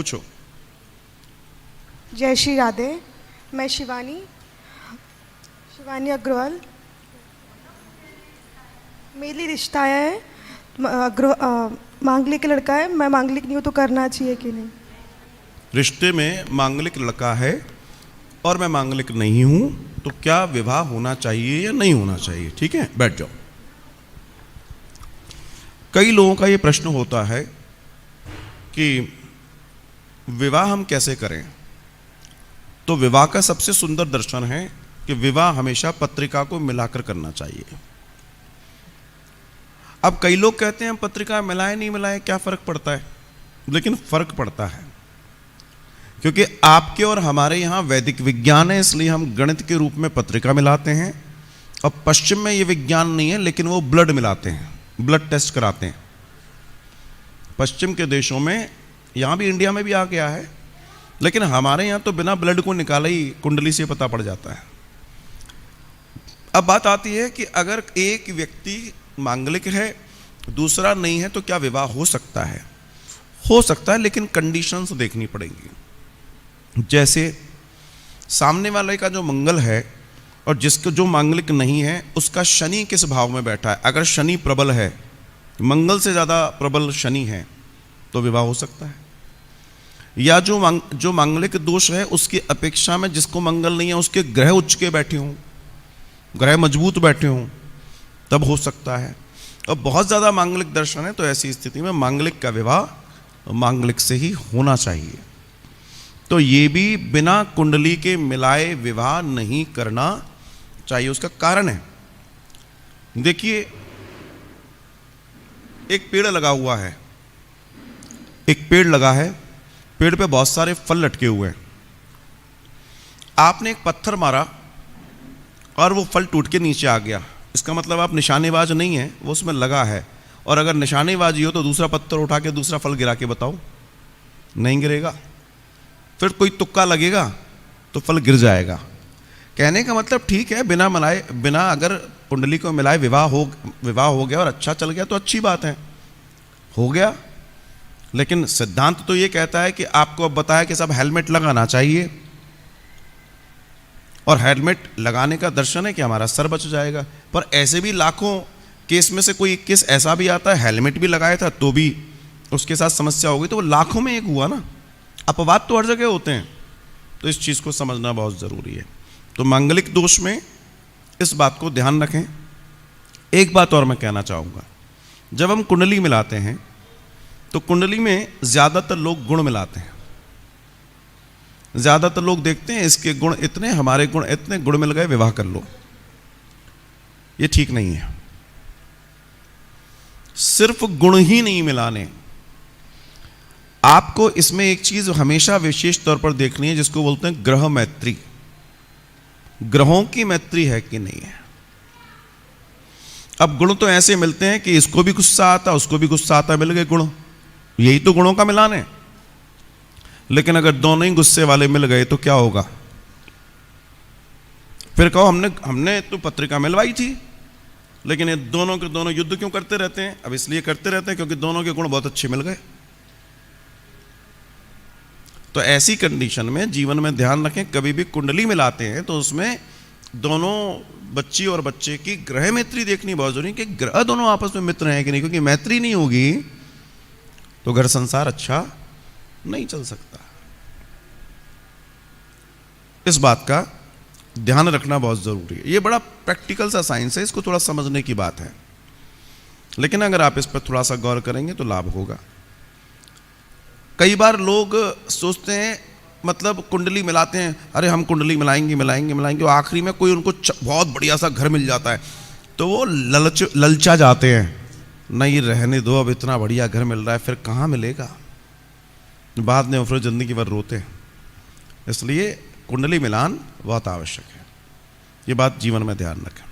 पूछो। जय श्री राधे। मैं शिवानी अग्रवाल। मेरे लिए रिश्ता आया है, मांगलिक लड़का है। मैं मांगलिक नहीं हूँ तो करना चाहिए कि नहीं? रिश्ते में मांगलिक लड़का है और मैं मांगलिक नहीं हूं, तो क्या विवाह होना चाहिए या नहीं होना चाहिए? ठीक है, बैठ जाओ। कई लोगों का ये प्रश्न होता है कि विवाह हम कैसे करें। तो विवाह का सबसे सुंदर दर्शन है कि विवाह हमेशा पत्रिका को मिलाकर करना चाहिए। अब कई लोग कहते हैं हम पत्रिका मिलाए नहीं मिलाए क्या फर्क पड़ता है, लेकिन फर्क पड़ता है, क्योंकि आपके और हमारे यहाँ वैदिक विज्ञान है, इसलिए हम गणित के रूप में पत्रिका मिलाते हैं। और पश्चिम में ये विज्ञान नहीं है, लेकिन वो ब्लड मिलाते हैं, ब्लड टेस्ट कराते हैं। पश्चिम के देशों में, यहाँ भी इंडिया में भी आ गया है, लेकिन हमारे यहाँ तो बिना ब्लड को निकाले ही कुंडली से पता पड़ जाता है। अब बात आती है कि अगर एक व्यक्ति मांगलिक है, दूसरा नहीं है, तो क्या विवाह हो सकता है? हो सकता है, लेकिन कंडीशंस देखनी पड़ेंगी। जैसे सामने वाले का जो मंगल है और जिसको जो मांगलिक नहीं है, उसका शनि किस भाव में बैठा है। अगर शनि प्रबल है, मंगल से ज़्यादा प्रबल शनि है, तो विवाह हो सकता है। या जो मांगलिक दोष है, उसकी अपेक्षा में जिसको मंगल नहीं है, उसके ग्रह उच्च के बैठे हों, ग्रह मजबूत बैठे हों, तब हो सकता है। और बहुत ज़्यादा मांगलिक दर्शन है, तो ऐसी स्थिति में मांगलिक का विवाह मांगलिक से ही होना चाहिए। तो ये भी बिना कुंडली के मिलाए विवाह नहीं करना चाहिए। उसका कारण है, देखिए, एक पेड़ लगा हुआ है, एक पेड़ लगा है, पेड़ पे बहुत सारे फल लटके हुए हैं। आपने एक पत्थर मारा और वो फल टूट के नीचे आ गया, इसका मतलब आप निशानेबाज नहीं है, वो उसमें लगा है। और अगर निशानेबाजी हो तो दूसरा पत्थर उठा के दूसरा फल गिरा के बताओ, नहीं गिरेगा। फिर कोई तुक्का लगेगा तो फल गिर जाएगा। कहने का मतलब ठीक है, बिना मिलाए, बिना अगर कुंडली को मिलाए विवाह हो गया और अच्छा चल गया तो अच्छी बात है, हो गया। लेकिन सिद्धांत तो ये कहता है कि आपको अब बताया कि सब हेलमेट लगाना चाहिए, और हेलमेट लगाने का दर्शन है कि हमारा सर बच जाएगा। पर ऐसे भी लाखों केस में से कोई केस ऐसा भी आता है, हेलमेट भी लगाया था तो भी उसके साथ समस्या हो गई, तो वो लाखों में एक हुआ ना। अपवाद तो हर जगह होते हैं, तो इस चीज़ को समझना बहुत ज़रूरी है। तो मांगलिक दोष में इस बात को ध्यान रखें। एक बात और मैं कहना चाहूँगा, जब हम कुंडली मिलाते हैं तो कुंडली में ज़्यादातर लोग गुण मिलाते हैं। ज़्यादातर लोग देखते हैं इसके गुण इतने, हमारे गुण इतने, गुण मिल गए, विवाह कर लो। ये ठीक नहीं है। सिर्फ गुण ही नहीं मिलाने, आपको इसमें एक चीज हमेशा विशेष तौर पर देखनी है, जिसको बोलते हैं ग्रह मैत्री। ग्रहों की मैत्री है कि नहीं है। अब गुण तो ऐसे मिलते हैं कि इसको भी गुस्सा आता, उसको भी गुस्सा आता, मिल गए गुण, यही तो गुणों का मिलान है। लेकिन अगर दोनों ही गुस्से वाले मिल गए तो क्या होगा? फिर कहो हमने तो पत्रिका मिलवाई थी, लेकिन ये दोनों के दोनों युद्ध क्यों करते रहते हैं? अब इसलिए करते रहते हैं क्योंकि दोनों के गुण बहुत अच्छे मिल गए। तो ऐसी कंडीशन में जीवन में ध्यान रखें, कभी भी कुंडली मिलाते हैं तो उसमें दोनों बच्ची और बच्चे की ग्रह मैत्री देखनी बहुत जरूरी है कि ग्रह दोनों आपस में मित्र हैं कि नहीं, क्योंकि मैत्री नहीं होगी तो घर संसार अच्छा नहीं चल सकता। इस बात का ध्यान रखना बहुत जरूरी है। ये बड़ा प्रैक्टिकल सा साइंस है, इसको थोड़ा समझने की बात है, लेकिन अगर आप इस पर थोड़ा सा गौर करेंगे तो लाभ होगा। कई बार लोग सोचते हैं, मतलब कुंडली मिलाते हैं, अरे हम कुंडली मिलाएंगे, और आखिरी में कोई उनको बहुत बढ़िया सा घर मिल जाता है तो वो ललचा जाते हैं, नहीं रहने दो, अब इतना बढ़िया घर मिल रहा है, फिर कहाँ मिलेगा, बाद में फिर जिंदगी भर रोते हैं। इसलिए कुंडली मिलान बहुत आवश्यक है, ये बात जीवन में ध्यान रखें।